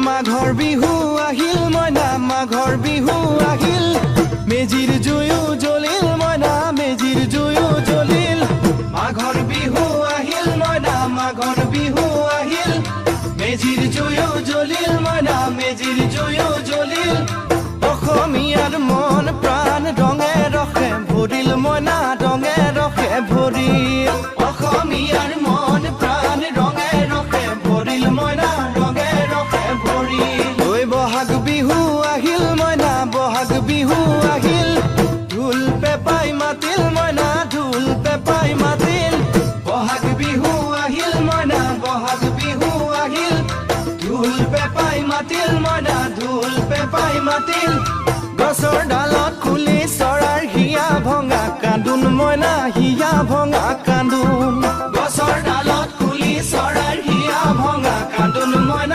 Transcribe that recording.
মাঘৰ বিহু আহিল মইনা মাঘৰ বিহু আহিল মেজিৰ জুয়ো জ্বলিল মইনা মেজিৰ জুয়ো জ্বলিল মাঘৰ বিহু আহিল মইনা মাঘৰ বিহু আহিল মেজিৰ জুয়ো জ্বলিল মইনা মেজিৰ জুয়ো জ্বলিল অসমীয়াৰ মন প্ৰাণ ৰঙে ৰসে ভৰিল মইনা ৰঙে ৰসে ভৰিল অসমীয়াৰ মন প্ৰাণ ৰঙে ৰসে ভৰিল মইনা ৰঙে ৰসে ভৰিল ঐ বহাগ বিহু আহিল মইনা বহাগ বিহু আহিল ঢোল পেপাই মাতিল মইনা ঢোল পেপাই মাতিল বহাগ বিহু আহিল মইনা বহাগ বিহু আহিল ঢোল পেপাই মাতিল মইনা ঢোল পেপাই মাতিল গছৰ ডালত খুলি চৰাৰ হিয়া ভঙা কান্দোন মইনা হিয়া ভঙা কান্দোন